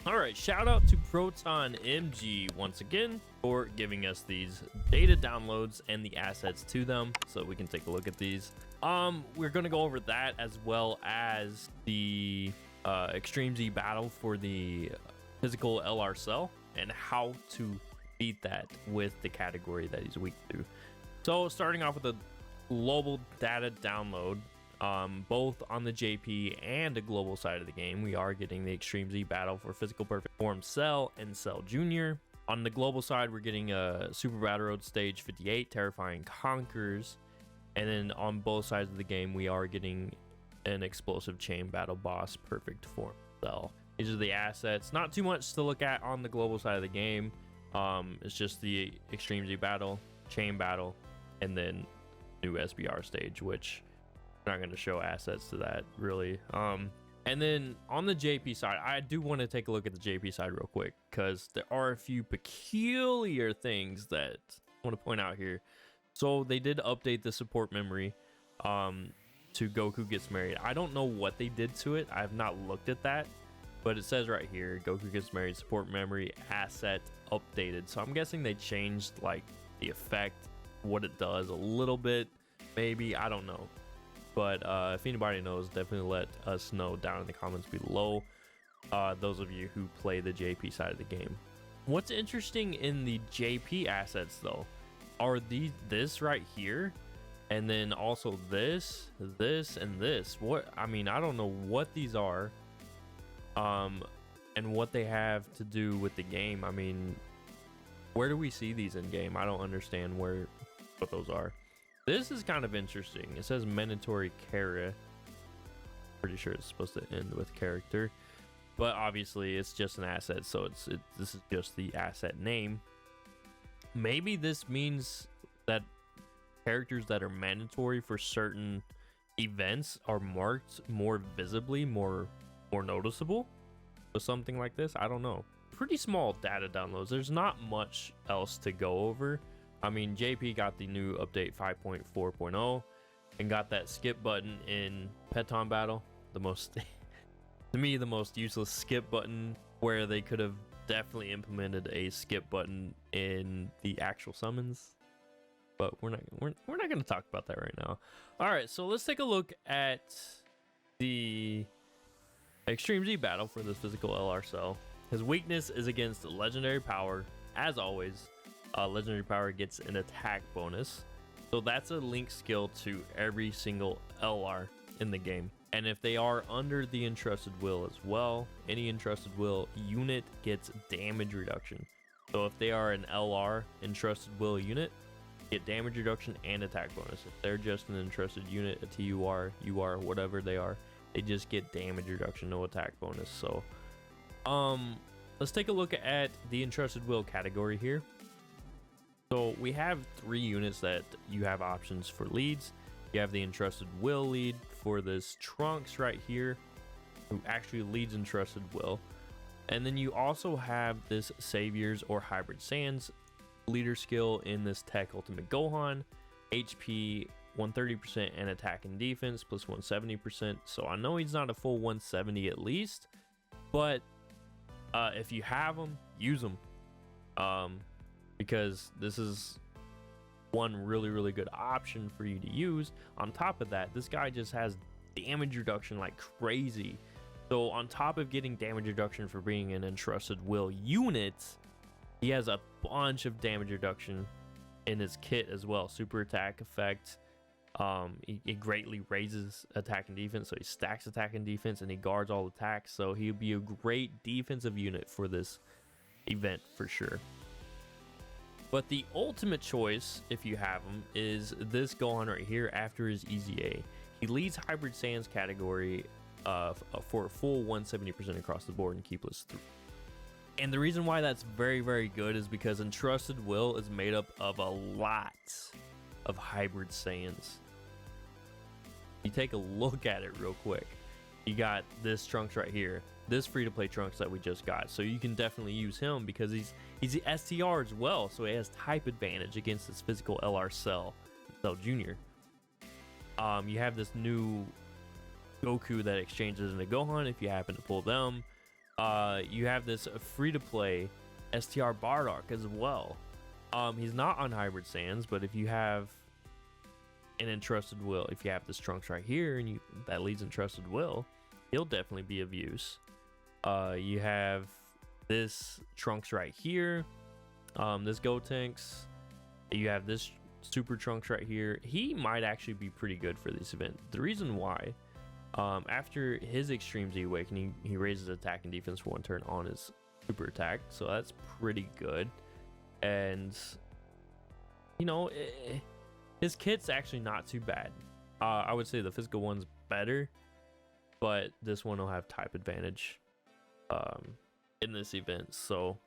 All right, shout out to Proton MG once again for giving us these data downloads and the assets to them, so we can take a look at these. We're gonna go over that as well as the Extreme Z battle for the physical LR cell and how to beat that with the category that he's weak to. So starting off with the global data download, both on the JP and the global side of the game, we are getting the Extreme Z battle for physical perfect form Cell and Cell Junior. On the global side, we're getting a Super Battle Road Stage 58, Terrifying Conquers. And then on both sides of the game, we are getting an Explosive Chain Battle Boss Perfect Form Cell. These are the assets. Not too much to look at on the global side of the game. It's just the Extreme Z battle, Chain Battle, and then new SBR stage, which not going to show assets to that really. And then on the JP side, I do want to take a look at the JP side real quick because there are a few peculiar things that I want to point out here. So they did update the support memory to Goku Gets Married. I don't know what they did to it. I have not looked at that, but it says right here, Goku Gets Married support memory asset updated. So I'm guessing they changed like the effect, what it does a little bit, maybe, I don't know. But if anybody knows, definitely let us know down in the comments below, those of you who play the JP side of the game. What's interesting in the JP assets though are this right here, and then also this, and this. What, I mean, I don't know what these are, and what they have to do with the game. I mean, where do we see these in game? I don't understand what those are. This is kind of interesting. It says mandatory Kara. Pretty sure it's supposed to end with character, but obviously it's just an asset, so this is just the asset name. Maybe this means that characters that are mandatory for certain events are marked more visibly, more noticeable, or something like this. I don't know. Pretty small data downloads. There's not much else to go over. I mean, JP got the new update 5.4.0 and got that skip button in Peton Battle. The most, to me, the most useless skip button, where they could have definitely implemented a skip button in the actual summons. But we're not going to talk about that right now. All right, so let's take a look at the Extreme Z battle for this physical LR cell. His weakness is against legendary power, as always. Legendary power gets an attack bonus, so that's a link skill to every single LR in the game. And if they are under the entrusted will as well, any entrusted will unit gets damage reduction. So if they are an LR entrusted will unit, get damage reduction and attack bonus. If they're just an entrusted unit, a TUR, UR, whatever they are, they just get damage reduction, no attack bonus. So let's take a look at the entrusted will category here. So we have 3 units that you have options for leads. You have the Entrusted Will lead for this Trunks right here, who actually leads Entrusted Will. And then you also have this Saviors or Hybrid Saiyans leader skill in this Tech Ultimate Gohan. HP 130% and attack and defense plus 170%. So I know he's not a full 170 at least, but if you have them, use them. Because this is one really good option for you to use. On top of that, this guy just has damage reduction like crazy. So on top of getting damage reduction for being an entrusted will unit, he has a bunch of damage reduction in his kit as well. Super attack effect. It greatly raises attack and defense, so he stacks attack and defense, and he guards all attacks. So he'll be a great defensive unit for this event for sure. But the ultimate choice, if you have him, is this Gohan right here after his EZA. He leads Hybrid Saiyans category for a full 170% across the board in Keepless 3. And the reason why that's very good is because Entrusted Will is made up of a lot of Hybrid Saiyans. You take a look at it real quick. You got this Trunks right here, this free-to-play Trunks that we just got, so you can definitely use him because he's the STR as well, so he has type advantage against this physical LR Cell Junior. You have this new Goku that exchanges into Gohan if you happen to pull them. You have this free-to-play STR Bardock as well. He's not on Hybrid Sands, but if you have an Entrusted Will, if you have this Trunks right here and that leads Entrusted Will, he'll definitely be of use. You have this Trunks right here, this Gotenks. You have this Super Trunks right here. He might actually be pretty good for this event. The reason why, after his Extreme Z Awakening, he raises attack and defense for 1 turn on his super attack, so that's pretty good. And you know, his kit's actually not too bad. I would say the physical one's better, but this one will have type advantage in this event. So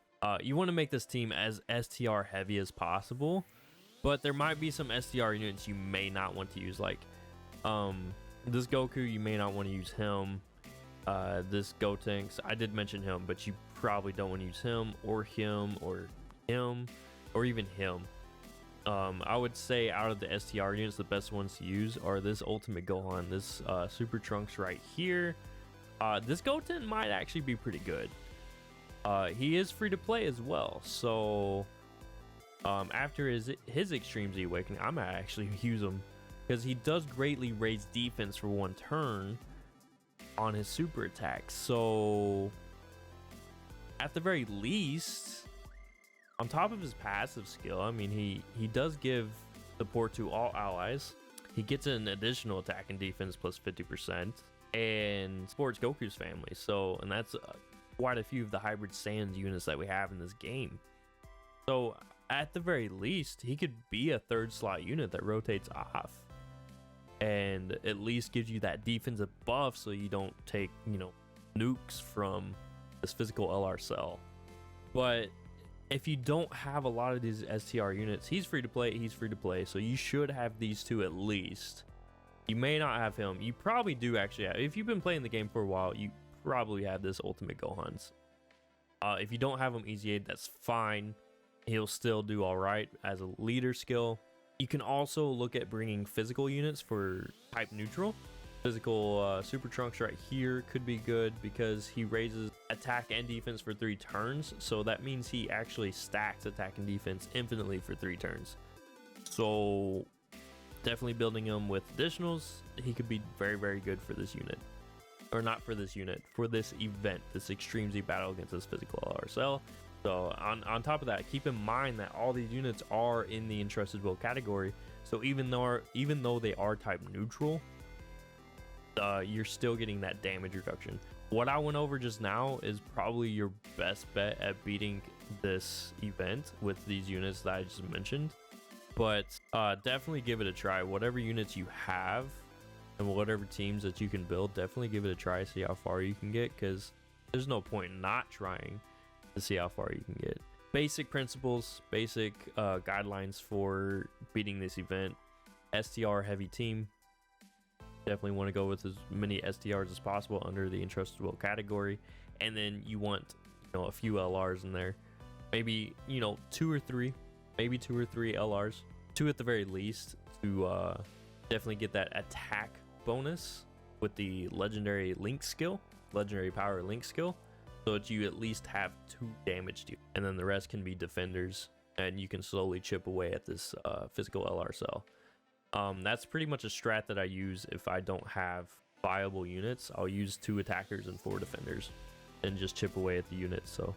you want to make this team as STR heavy as possible, but there might be some STR units you may not want to use, like this Goku, you may not want to use him. This Gotenks, I did mention him, but you probably don't want to use him or him or him or even him. I would say out of the STR units, the best ones to use are this Ultimate Gohan, this Super Trunks right here. This Goten might actually be pretty good. He is free to play as well, so after his Extreme Z Awakening, I might actually use him because he does greatly raise defense for 1 turn on his super attack. So at the very least, on top of his passive skill, I mean, he does give support to all allies. He gets an additional attack and defense plus 50% and supports Goku's family. So, and that's quite a few of the Hybrid Saiyans units that we have in this game. So at the very least, he could be a 3rd slot unit that rotates off and at least gives you that defensive buff so you don't take, you know, nukes from this physical LR cell. But if you don't have a lot of these STR units, he's free to play, so you should have these two at least. You may not have him. You probably do actually have. If you've been playing the game for a while, you probably have this Ultimate Gohans. If you don't have him EZA, that's fine. He'll still do all right as a leader skill. You can also look at bringing physical units for type neutral. Physical Super Trunks right here could be good because he raises attack and defense for 3 turns. So that means he actually stacks attack and defense infinitely for 3 turns. So definitely building him with additionals. He could be very, very good for this unit. Or not for this unit, for this event, this Extreme Z battle against this physical RSL. So on top of that, keep in mind that all these units are in the Entrusted Will category. So even though they are type neutral, you're still getting that damage reduction. What I went over just now is probably your best bet at beating this event with these units that I just mentioned. But definitely give it a try. Whatever units you have and whatever teams that you can build, definitely give it a try, see how far you can get, because there's no point in not trying to see how far you can get. Basic principles, basic guidelines for beating this event. STR heavy team. Definitely want to go with as many STRs as possible under the Entrusted Will category, and then you want, you know, a few LRs in there, maybe, you know, 2 or 3, maybe 2 or 3 LRs, 2 at the very least, to definitely get that attack bonus with the legendary link skill, legendary power link skill, so that you at least have 2 damage deal, and then the rest can be defenders, and you can slowly chip away at this physical LR cell. That's pretty much a strat that I use if I don't have viable units. I'll use 2 attackers and 4 defenders and just chip away at the units. So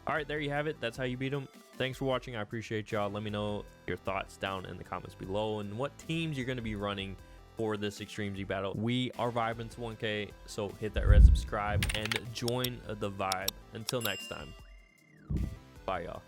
all right, there you have it. That's how you beat them. Thanks for watching. I appreciate y'all. Let me know your thoughts down in the comments below and what teams you're going to be running for this Extreme Z battle. We are vibing to 1K, so hit that red subscribe and join the vibe. Until next time, bye y'all.